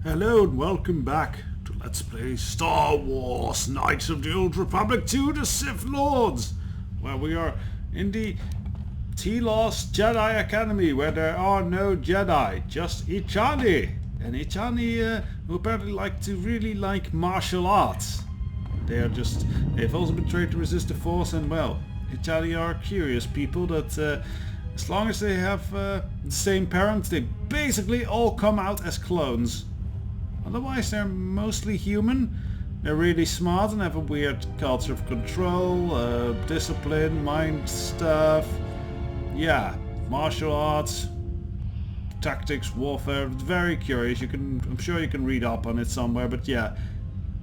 Hello and welcome back to Let's Play Star Wars Knights of the Old Republic 2 The Sith Lords, where we are in the Telos Jedi Academy, where there are no Jedi, just Ichani. And Ichani who apparently really like martial arts. They've also been trained to resist the Force, and well, Ichani are curious people that as long as they have the same parents, they basically all come out as clones. Otherwise they're mostly human. They're really smart and have a weird culture of control, discipline, mind stuff. Yeah, martial arts, tactics, warfare. Very curious. I'm sure you can read up on it somewhere, but yeah.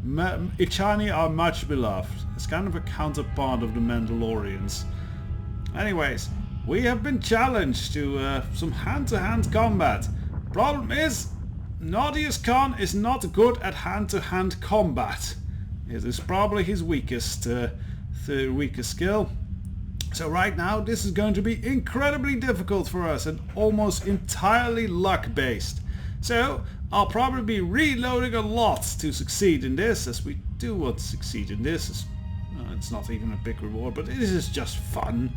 Ichani are much beloved. It's kind of a counterpart of the Mandalorians. Anyways, we have been challenged to some hand-to-hand combat. Problem is, Naughtius Khan is not good at hand-to-hand combat. It is probably his weakest skill. So right now this is going to be incredibly difficult for us and almost entirely luck-based. So I'll probably be reloading a lot to succeed in this, as we do want to succeed in this. It's not even a big reward, but it is just fun.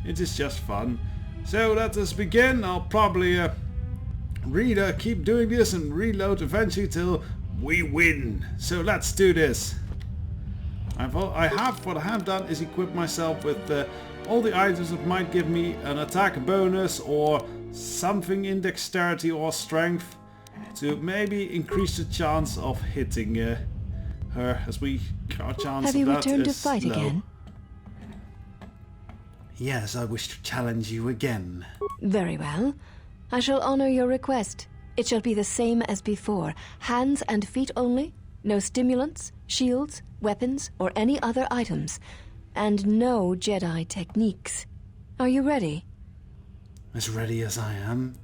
It is just fun. So let us begin. I'll probably keep doing this and reload eventually till we win. So let's do this. What I have done is equip myself with all the items that might give me an attack bonus or something in dexterity or strength to maybe increase the chance of hitting her, as our chance of that is low. Have you returned to fight again? Yes, I wish to challenge you again. Very well. I shall honor your request. It shall be the same as before. Hands and feet only. No stimulants, shields, weapons, or any other items. And no Jedi techniques. Are you ready? As ready as I am,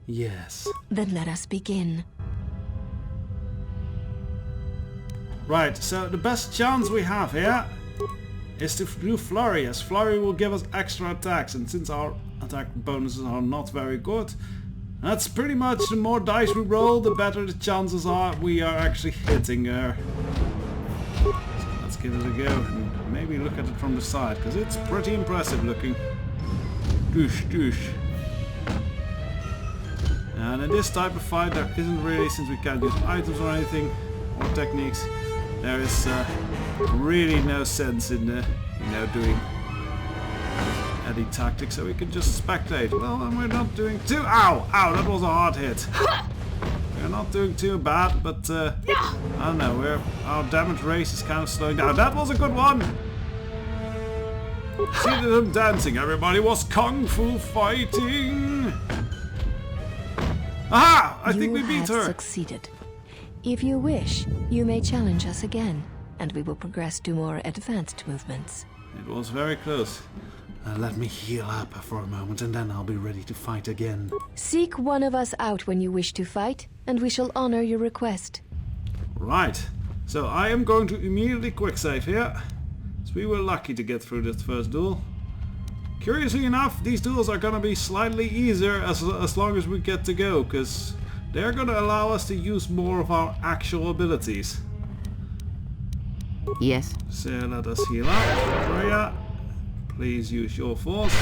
yes. Then let us begin. Right, so the best chance we have here is to do Flurry, as Flurry will give us extra attacks, and since our attack bonuses are not very good, that's pretty much the more dice we roll, the better the chances are we are actually hitting her. So let's give it a go and maybe look at it from the side, because it's pretty impressive looking. Doosh, doosh. And in this type of fight there isn't really, since we can't use items or anything, or techniques, there is really no sense in doing any tactics, so we can just spectate. Well, and we're not doing too... Ow! Ow! That was a hard hit. We're not doing too bad, but I don't know. Our damage race is kind of slowing down. That was a good one. See them dancing. Everybody was kung fu fighting. Aha! I think we beat her. You have succeeded. If you wish, you may challenge us again, and we will progress to more advanced movements. It was very close. Let me heal up for a moment, and then I'll be ready to fight again. Seek one of us out when you wish to fight, and we shall honor your request. Right. So I am going to immediately quick save here, as we were lucky to get through this first duel. Curiously enough, these duels are going to be slightly easier as long as we get to go, because they're going to allow us to use more of our actual abilities. Yes. So let us heal up. Freya, please use your force.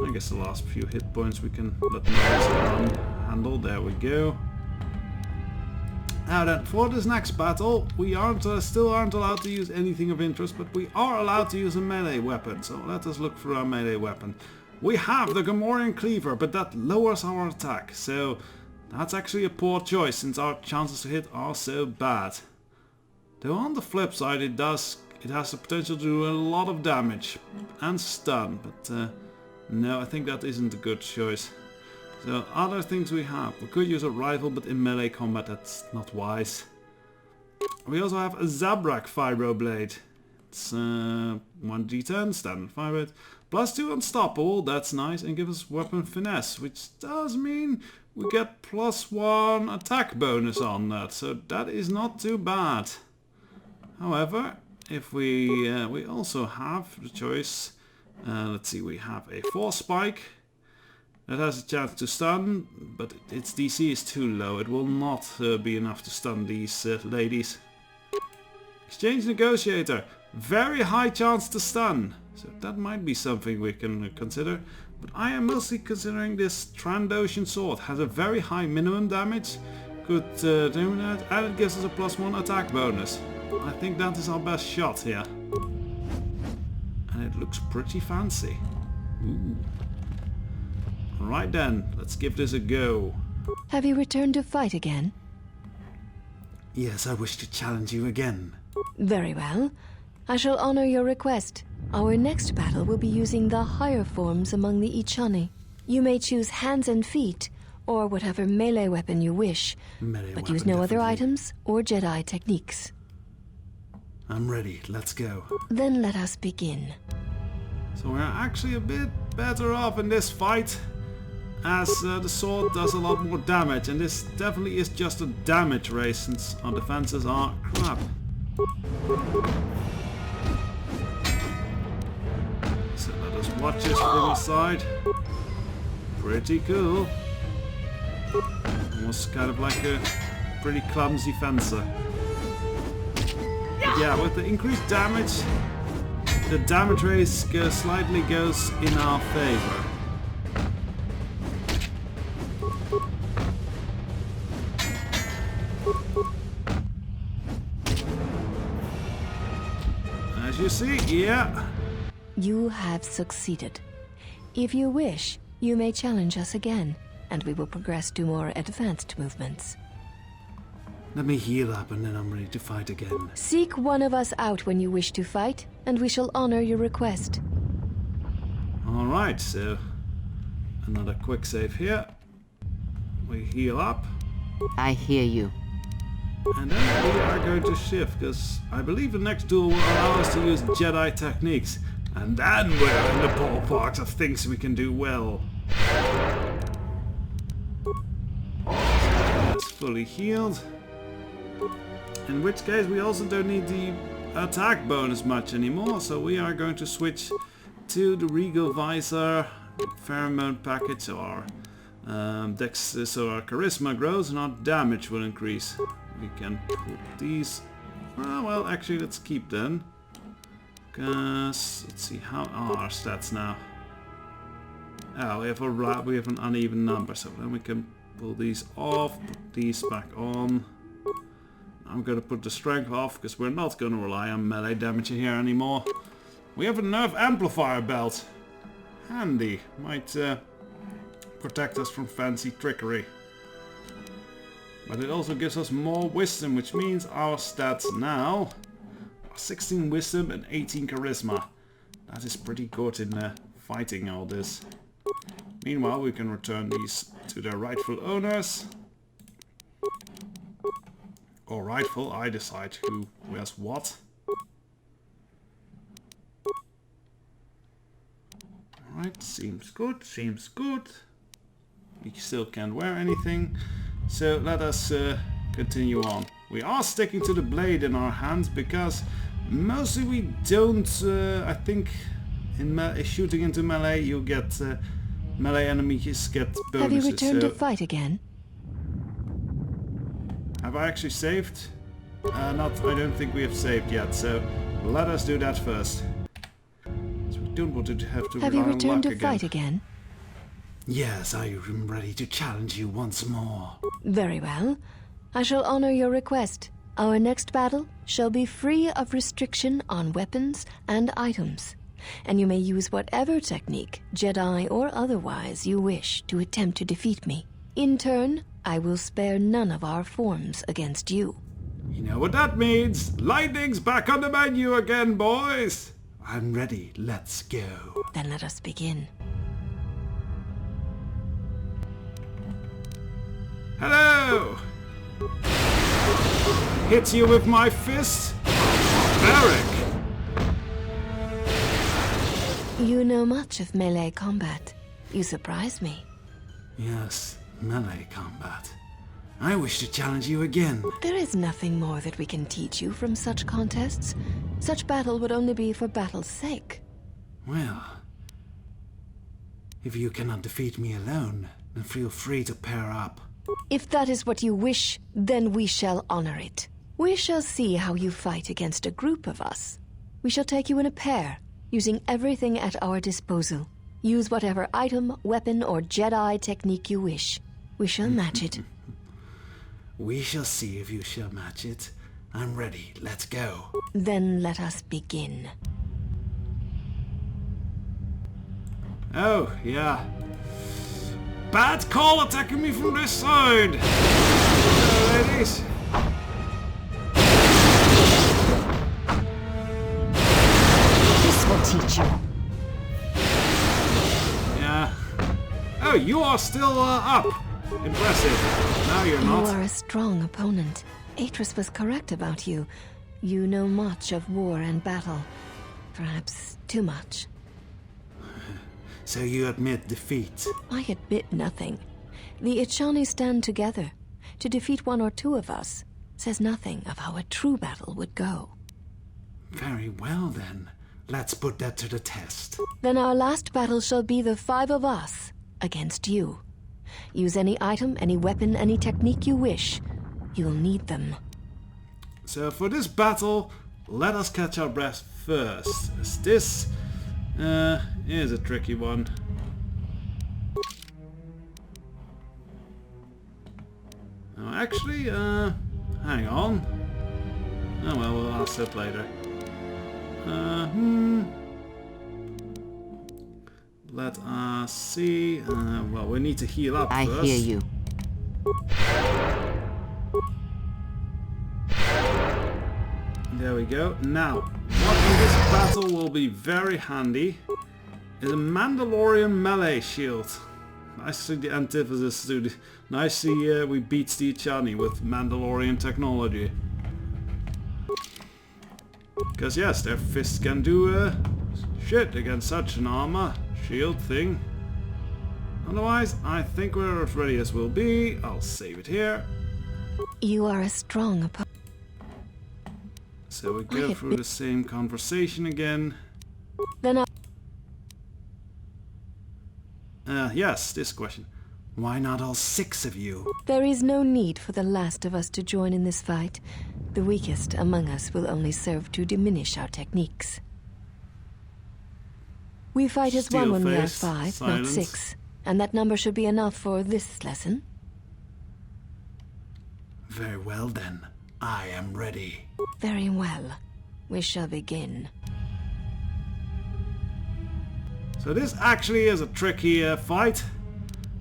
I guess the last few hit points we can let Naughtius handle. There we go. Now then, for this next battle, we still aren't allowed to use anything of interest, but we are allowed to use a melee weapon. So let us look for our melee weapon. We have the Gamorrean Cleaver, but that lowers our attack. So that's actually a poor choice, since our chances to hit are so bad. Though on the flip side, it has the potential to do a lot of damage and stun. But no, I think that isn't a good choice. So other things we have. We could use a rifle, but in melee combat that's not wise. We also have a Zabrak Fibroblade. It's 1d10 standard fire rate. +2 unstoppable, that's nice, and gives us weapon finesse, which does mean we get +1 attack bonus on that, so that is not too bad. However, if we also have the choice. Let's see, we have a force spike that has a chance to stun, but its DC is too low. It will not be enough to stun these ladies. Exchange negotiator, very high chance to stun, so that might be something we can consider. But I am mostly considering this Trandoshan sword. Has a very high minimum damage, could do that, and it gives us a +1 attack bonus. I think that is our best shot here. And it looks pretty fancy. Ooh. Alright then, let's give this a go. Have you returned to fight again? Yes, I wish to challenge you again. Very well. I shall honor your request. Our next battle will be using the higher forms among the Ichani. You may choose hands and feet, or whatever melee weapon you wish, but use no other items or Jedi techniques. I'm ready, let's go. Then let us begin. So we're actually a bit better off in this fight, as the sword does a lot more damage, and this definitely is just a damage race since our defenses are crap. So let us watch this from the side. Pretty cool. Almost kind of like a pretty clumsy fencer. But yeah, with the increased damage, the damage race slightly goes in our favor. As you see, yeah. You have succeeded. If you wish, you may challenge us again, and we will progress to more advanced movements. Let me heal up and then I'm ready to fight again. Seek one of us out when you wish to fight, and we shall honor your request. Alright, so another quick save here. We heal up. I hear you. And then we are going to shift, because I believe the next duel will allow us to use Jedi techniques. And then we're in the ballpark of things we can do well. It's fully healed. In which case we also don't need the attack bonus much anymore, so we are going to switch to the Regal Visor, Pheromone Package, so our Dex, so our Charisma grows and our damage will increase. We can put these. Well, actually, let's keep them. Cause let's see, how are our stats now? Oh, we have an uneven number, so then we can pull these off, put these back on. I'm gonna put the strength off because we're not gonna rely on melee damage here anymore. We have a nerve amplifier belt. Handy, might protect us from fancy trickery. But it also gives us more wisdom, which means our stats now are 16 wisdom and 18 charisma. That is pretty good in fighting all this. Meanwhile, we can return these to their rightful owners. Or rightful, I decide who wears what. Alright, seems good, seems good. We still can't wear anything. So let us continue on. We are sticking to the blade in our hands because mostly we don't, I think in shooting into melee you get, melee enemies get bonuses. Have you returned to fight again? Have I actually saved? I don't think we have saved yet, so let us do that first. So we don't want to have to Have rely you on returned luck to again. fight again? Yes, I am ready to challenge you once more. Very well. I shall honor your request. Our next battle shall be free of restriction on weapons and items, and you may use whatever technique, Jedi or otherwise, you wish to attempt to defeat me. In turn, I will spare none of our forms against you. You know what that means? Lightning's back on the menu again, boys! I'm ready, let's go. Then let us begin. Hello! Hit you with my fist? Barbaric! You know much of melee combat. You surprise me. Yes, melee combat. I wish to challenge you again. There is nothing more that we can teach you from such contests. Such battle would only be for battle's sake. Well, if you cannot defeat me alone, then feel free to pair up. If that is what you wish, then we shall honor it. We shall see how you fight against a group of us. We shall take you in a pair, using everything at our disposal. Use whatever item, weapon, or Jedi technique you wish. We shall match it. We shall see if you shall match it. I'm ready. Let's go. Then let us begin. Oh, yeah. Bad call attacking me from this side. Hello, ladies. This will teach you. Yeah. Oh, you are still up. Impressive. Now you're not. You are a strong opponent. Atris was correct about you. You know much of war and battle. Perhaps too much. So you admit defeat? I admit nothing. The Ichani stand together. To defeat one or two of us says nothing of how a true battle would go. Very well then. Let's put that to the test. Then our last battle shall be the 5 of us against you. Use any item, any weapon, any technique you wish. You'll need them. So for this battle, let us catch our breath first. As this is a tricky one. Oh, actually, hang on. Oh well, we'll ask that later. Let us see. Well, we need to heal up I first. hear you. There we go. Now, what in this battle will be very handy is a Mandalorian melee shield. Nicely the antithesis to the... Nicely we beat the Ichani with Mandalorian technology. Because yes, their fists can do shit against such an armor shield thing. Otherwise, I think we're as ready as we'll be. I'll save it here. You are a strong opponent. So we go through the same conversation again. Then Yes, this question. Why not all 6 of you? there is no need for the last of us to join in this fight. The weakest among us will only serve to diminish our techniques. We fight as one when we are Steel-faced, 5, not silence. 6. And that number should be enough for this lesson. Very well then. I am ready. Very well. We shall begin. So this actually is a tricky fight.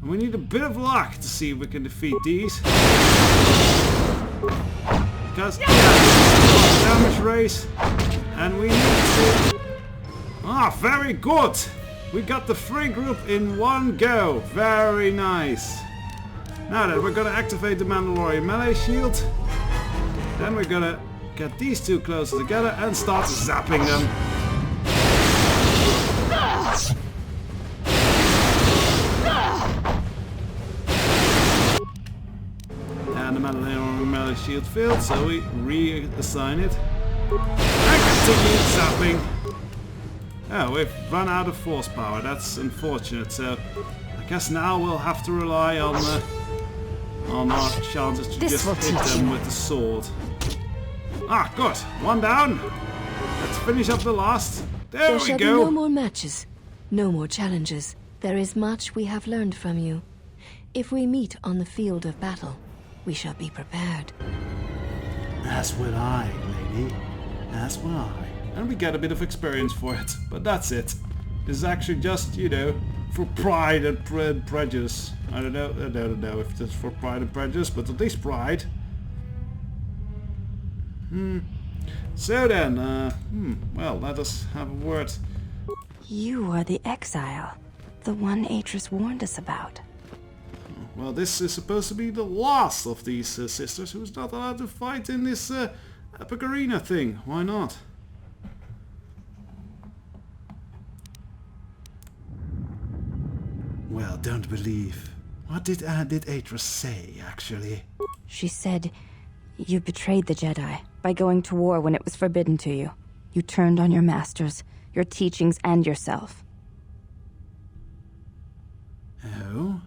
And we need a bit of luck to see if we can defeat these. Because, yeah, damage race. And we need to... Ah, very good! We got the free group in one go. Very nice. Now then, we're gonna activate the Mandalorian melee shield. Then we're gonna get these 2 closer together and start zapping them. And the Mandalorian melee shield failed, so we reassign it. And continue zapping. Oh, we've run out of force power. That's unfortunate. So I guess now we'll have to rely on our chances to just hit them with the sword. Ah, good. 1 down. Let's finish up the last. There we shall go. be no more matches, no more challenges. There is much we have learned from you. If we meet on the field of battle, we shall be prepared. As will I, lady. As will I. And we get a bit of experience for it, but that's it. This is actually just, you know, for pride and prejudice. I don't know if it's for pride and prejudice, but at least pride. So then, well, let us have a word. You are the exile, the one Atris warned us about. Well, this is supposed to be the last of these sisters who's not allowed to fight in this epic arena thing. Why not? Well, don't believe What did Atris say, actually? She said, you betrayed the Jedi by going to war when it was forbidden to you. You turned on your masters, your teachings, and yourself. Oh?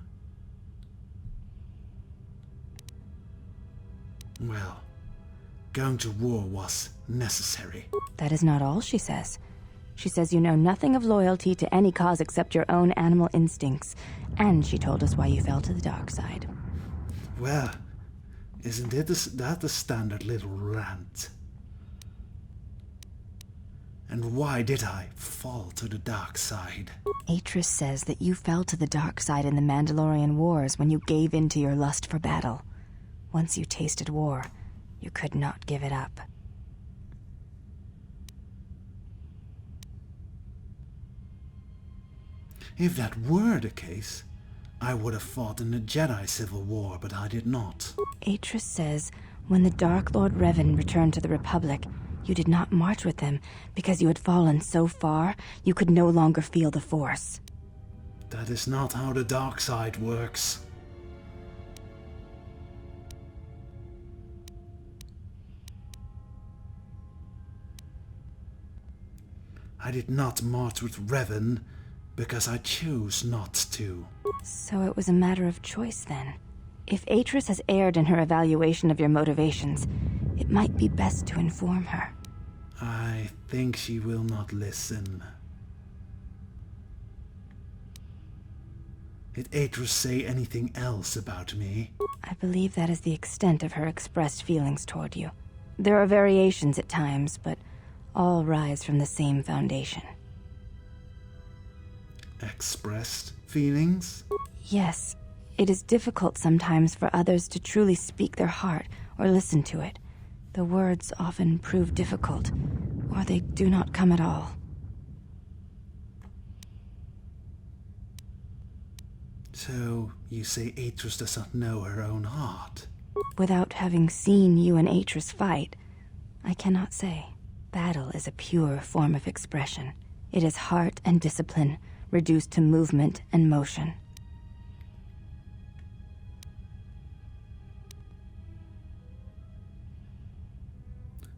Well, going to war was necessary. That is not all she says. She says you know nothing of loyalty to any cause except your own animal instincts. And she told us why you fell to the dark side. Well, isn't that the standard little rant? And why did I fall to the dark side? Atris says that you fell to the dark side in the Mandalorian Wars when you gave in to your lust for battle. Once you tasted war, you could not give it up. If that were the case, I would have fought in the Jedi Civil War, but I did not. Atris says when the Dark Lord Revan returned to the Republic, you did not march with him because you had fallen so far you could no longer feel the Force. That is not how the dark side works. I did not march with Revan because I chose not to. So it was a matter of choice then. If Atris has erred in her evaluation of your motivations, it might be best to inform her. I think she will not listen. Did Atris say anything else about me? I believe that is the extent of her expressed feelings toward you. There are variations at times, but all rise from the same foundation. Expressed feelings? Yes, it is difficult sometimes for others to truly speak their heart or listen to it. The words often prove difficult, or they do not come at all. So, you say Atris does not know her own heart? Without having seen you and Atris fight, I cannot say. Battle is a pure form of expression. It is heart and discipline, reduced to movement and motion.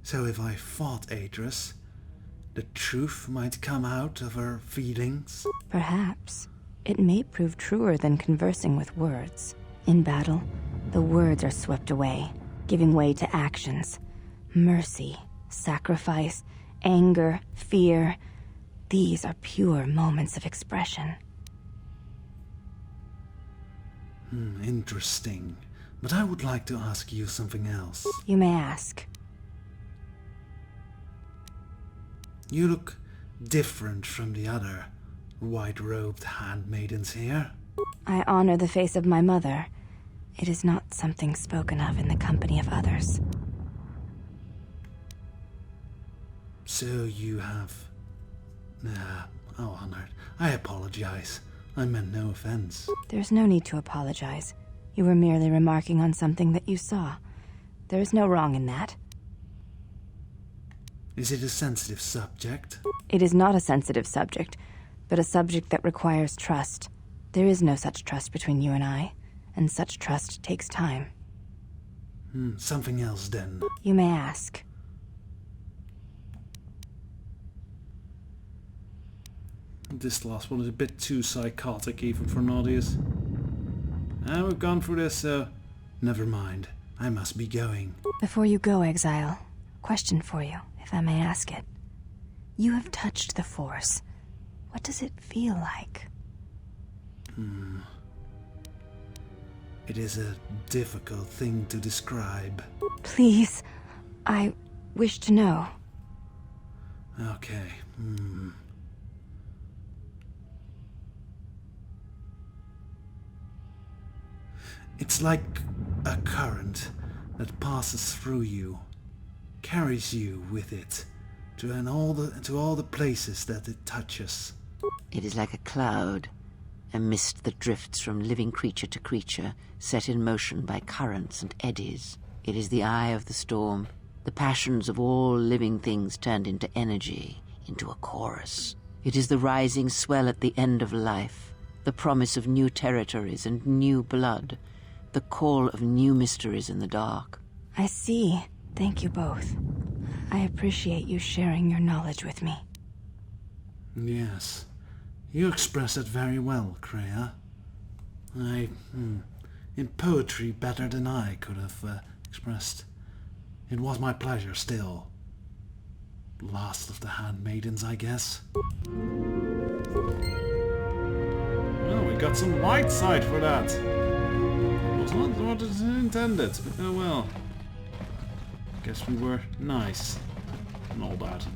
So if I fought Atris, the truth might come out of her feelings? Perhaps. It may prove truer than conversing with words. In battle, the words are swept away, giving way to actions. Mercy, sacrifice, anger, fear. These are pure moments of expression. Interesting. But I would like to ask you something else. You may ask. You look different from the other white-robed handmaidens here. I honor the face of my mother. It is not something spoken of in the company of others. So you have... oh, honored. I apologize. I meant no offense. There's no need to apologize. You were merely remarking on something that you saw. There is no wrong in that. Is it a sensitive subject? It is not a sensitive subject, but a subject that requires trust. There is no such trust between you and I, and such trust takes time. Something else then. You may ask. This last one is a bit too psychotic even for Naughtius. We've gone through this, so... Never mind. I must be going. Before you go, Exile, question for you, if I may ask it. You have touched the Force. What does it feel like? It is a difficult thing to describe. Please, I wish to know. Okay, It's like a current that passes through you, carries you with it to all the places that it touches. It is like a cloud, a mist that drifts from living creature to creature, set in motion by currents and eddies. It is the eye of the storm, the passions of all living things turned into energy, into a chorus. It is the rising swell at the end of life, The promise of new territories and new blood. The call of new mysteries in the dark. I see. Thank you both. I appreciate you sharing your knowledge with me. Yes. You express it very well, Kreia. In poetry better than I could have expressed. It was my pleasure still. Last of the handmaidens, I guess. Well, we got some light side for that. It was not what it intended. Oh well. Guess we were nice and all that.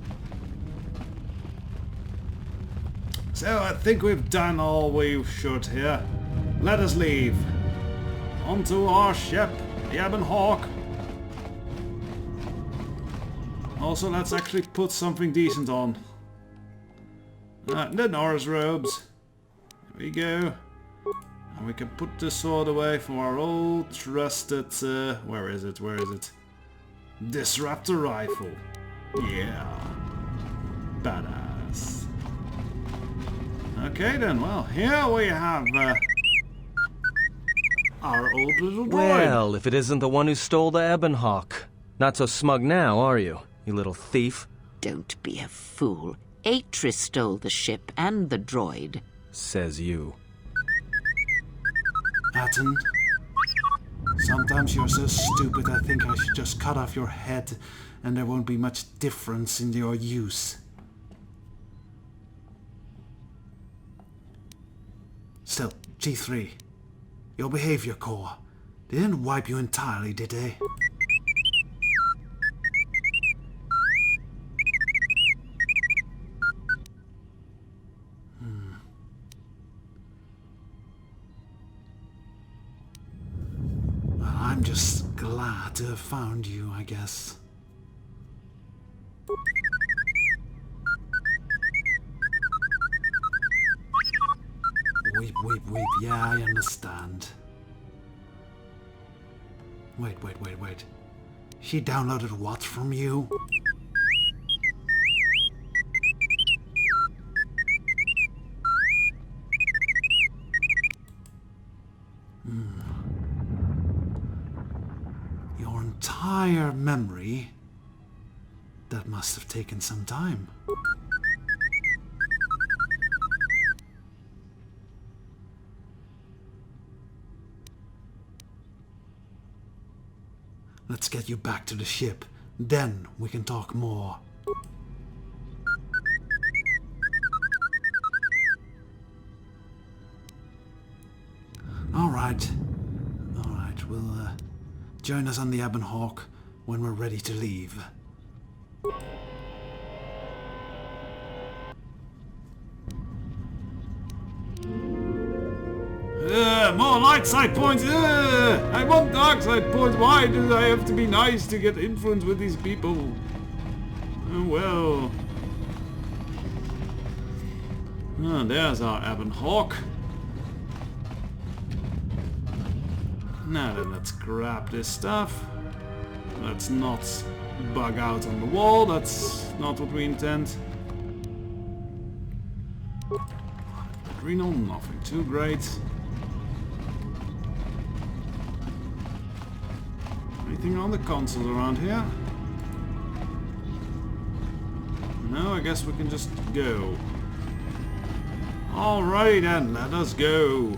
So I think we've done all we should here. Let us leave. Onto our ship, the EBON HAWK. Also, let's actually put something decent on. The Norris robes. There we go. And we can put the sword away from our old trusted... where is it? Where is it? Disruptor rifle. Yeah. Badass. Okay then, well, here we have our old little droid. Well, if it isn't the one who stole the EBON HAWK. Not so smug now, are you little thief? Don't be a fool. Atris stole the ship and the droid. Says you. Atten, sometimes you're so stupid I think I should just cut off your head and there won't be much difference in your use. Still, G3, your behavior core. They didn't wipe you entirely, did they? Well, I'm just glad to have found you, I guess. Weep, weep, weep. Yeah, I understand. Wait. She downloaded what from you? Your entire memory? That must have taken some time. Let's get you back to the ship. Then we can talk more. Alright, we'll join us on the EBON HAWK when we're ready to leave. More light side points! I want dark side points! Why do I have to be nice to get influence with these people? Oh well. Oh, there's our EBON HAWK. Now then, let's grab this stuff. Let's not bug out on the wall, that's not what we intend. Adrenal, nothing too great. Anything on the console around here? No, I guess we can just go. Alright then, let us go.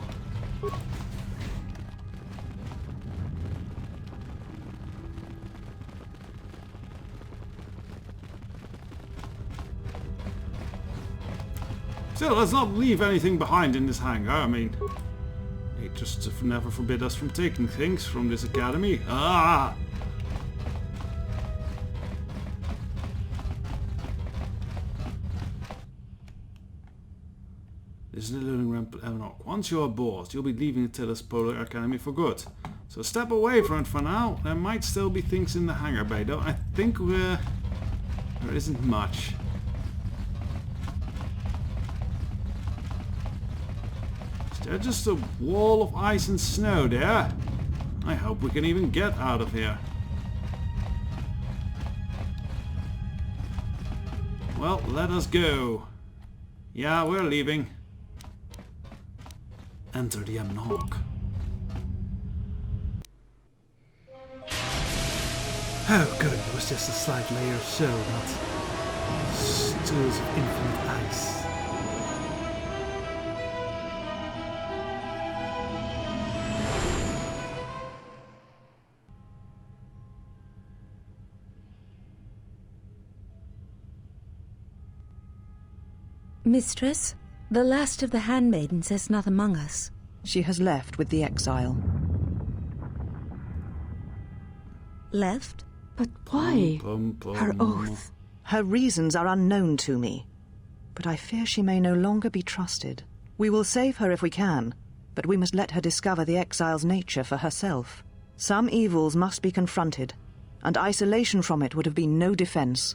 Still, let's not leave anything behind in this hangar. I mean, they just never forbid us from taking things from this academy. Ah! This is the living ramp at EBON HAWK. Once you're aboard, you'll be leaving the Tillus Polar Academy for good. So step away from it for now. There might still be things in the hangar bay, though I think there isn't much. There's just a wall of ice and snow there. I hope we can even get out of here. Well, let us go. Yeah, we're leaving. enter the EBON HAWK. Oh good, it was just a slight layer of snow, not stools of infinite ice. Mistress, the last of the handmaidens is not among us. She has left with the exile. Left? But why? Her oath. Her reasons are unknown to me, but I fear she may no longer be trusted. We will save her if we can, but we must let her discover the exile's nature for herself. Some evils must be confronted, and isolation from it would have been no defense.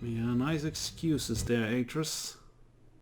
Yeah, nice excuses there, Atris.